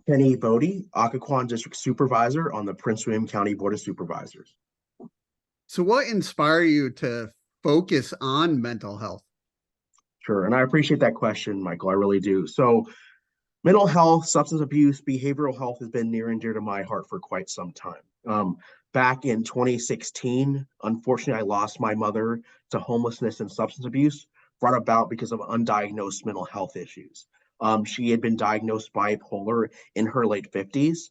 Kenny Boddye, Occoquan District Supervisor on the Prince William County Board of Supervisors. So, what inspired you to focus on mental health? Sure, and I appreciate that question, Michael. I really do. So, mental health, substance abuse, behavioral health has been near and dear to my heart for quite some time. Back in 2016, unfortunately, I lost my mother to homelessness and substance abuse brought about because of undiagnosed mental health issues. She had been diagnosed bipolar in her late 50s.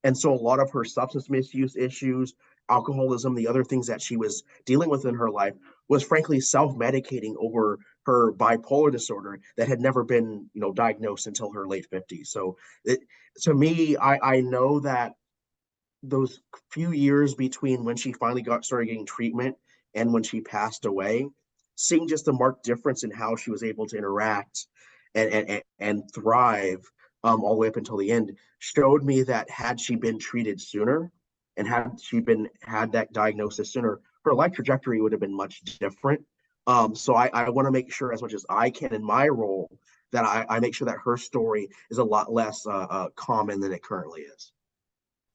And so a lot of her substance misuse issues, alcoholism, the other things that she was dealing with in her life was frankly self-medicating over her bipolar disorder that had never been, diagnosed until her late 50s. So it, to me, I know that those few years between when she finally started getting treatment and when she passed away, seeing just a marked difference in how she was able to interact and thrive all the way up until the end showed me that had she been treated sooner and had she been had that diagnosis sooner, her life trajectory would have been much different. So I want to make sure as much as I can in my role that I make sure that her story is a lot less common than it currently is.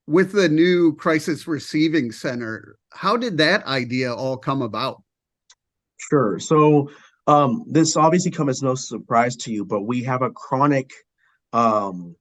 With the new crisis receiving center, how did that idea all come about? Sure. So this obviously comes as no surprise to you, but we have a chronic um,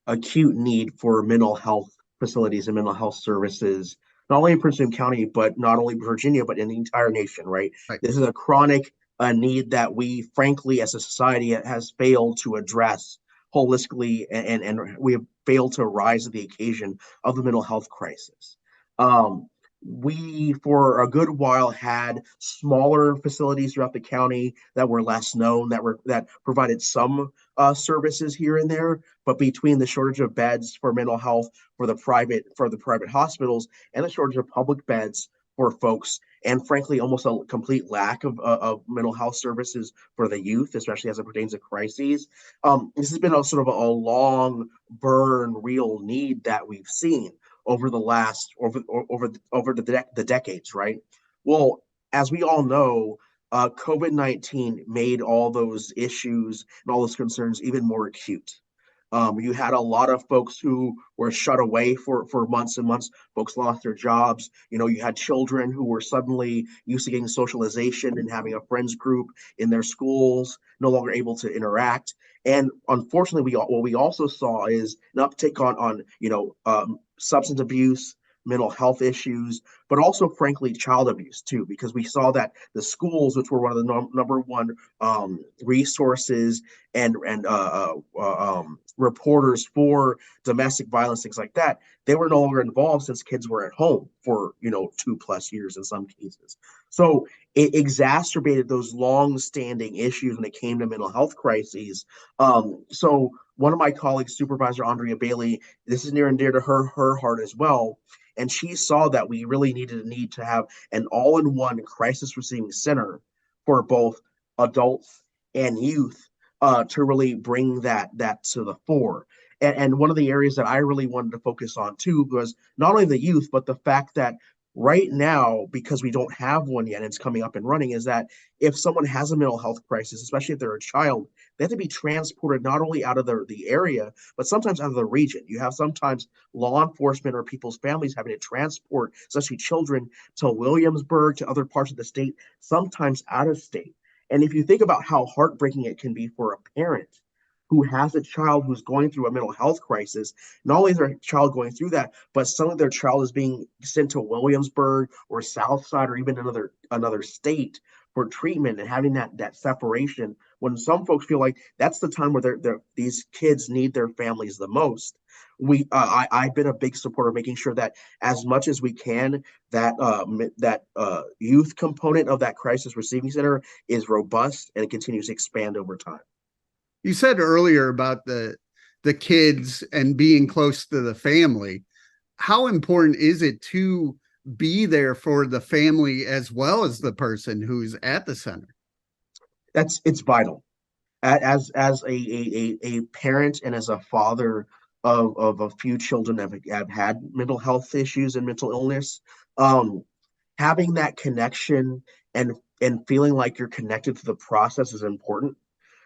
acute need for mental health facilities and mental health services, not only in Prince William County, but not only Virginia, but in the entire nation, right? Right. This is a chronic need that we, frankly, as a society, has failed to address holistically, and we have failed to rise to the occasion of the mental health crisis. Um, we, for a good while, had smaller facilities throughout the county that were less known, that provided some services here and there, but between the shortage of beds for mental health for the private hospitals and the shortage of public beds for folks, and frankly, almost a complete lack of mental health services for the youth, especially as it pertains to crises. This has been a sort of a long burn, real need that we've seen over the last over the decades, right? Well, as we all know, COVID-19 made all those issues and all those concerns even more acute. You had a lot of folks who were shut away for months and months. Folks lost their jobs. You had children who were suddenly used to getting socialization and having a friends group in their schools, no longer able to interact. And unfortunately, what we also saw is an uptick on substance abuse, mental health issues, but also, frankly, child abuse too, because we saw that the schools, which were one of the number one resources and reporters for domestic violence, things like that, they were no longer involved since kids were at home for 2+ years in some cases. So it exacerbated those long-standing issues when it came to mental health crises. So one of my colleagues, Supervisor Andrea Bailey, this is near and dear to her heart as well. And she saw that we really need to have an all-in-one crisis receiving center for both adults and youth to really bring that to the fore. And one of the areas that I really wanted to focus on too was not only the youth, but the fact that right now, because we don't have one yet, and it's coming up and running, is that if someone has a mental health crisis, especially if they're a child, they have to be transported not only out of the area, but sometimes out of the region. You have sometimes law enforcement or people's families having to transport, especially children, to Williamsburg, to other parts of the state, sometimes out of state. And if you think about how heartbreaking it can be for a parent who has a child who's going through a mental health crisis, not only is their child going through that, but some of their child is being sent to Williamsburg or Southside or even another state for treatment, and having that separation when some folks feel like that's the time where these kids need their families the most. I've been a big supporter of making sure that as much as we can, that youth component of that crisis receiving center is robust and it continues to expand over time. You said earlier about the kids and being close to the family. How important is it to be there for the family as well as the person who's at the center? It's vital. As a parent and as a father of a few children that have had mental health issues and mental illness, um, having that connection and feeling like you're connected to the process is important.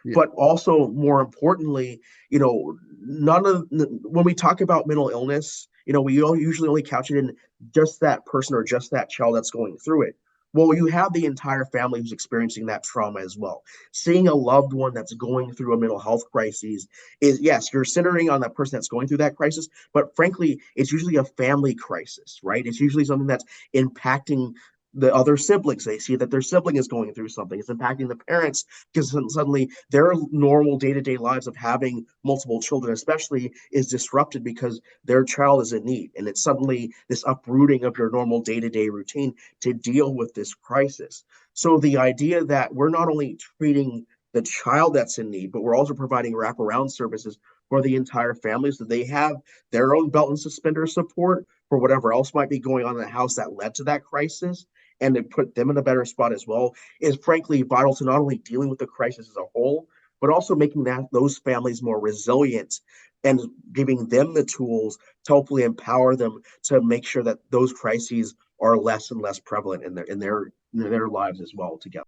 Yeah. But also more importantly, none of when we talk about mental illness, we usually only couch it in just that person or just that child that's going through it. Well, you have the entire family who's experiencing that trauma as well. Seeing a loved one that's going through a mental health crisis is, yes, you're centering on that person that's going through that crisis, but frankly, it's usually a family crisis, right? It's usually something that's impacting the other siblings. They see that their sibling is going through something. It's impacting the parents because suddenly their normal day-to-day lives of having multiple children, especially, is disrupted because their child is in need. And it's suddenly this uprooting of your normal day-to-day routine to deal with this crisis. So the idea that we're not only treating the child that's in need, but we're also providing wraparound services for the entire family so they have their own belt and suspender support for whatever else might be going on in the house that led to that crisis, and to put them in a better spot as well, is frankly vital to not only dealing with the crisis as a whole, but also making those families more resilient and giving them the tools to hopefully empower them to make sure that those crises are less and less prevalent in their lives as well together.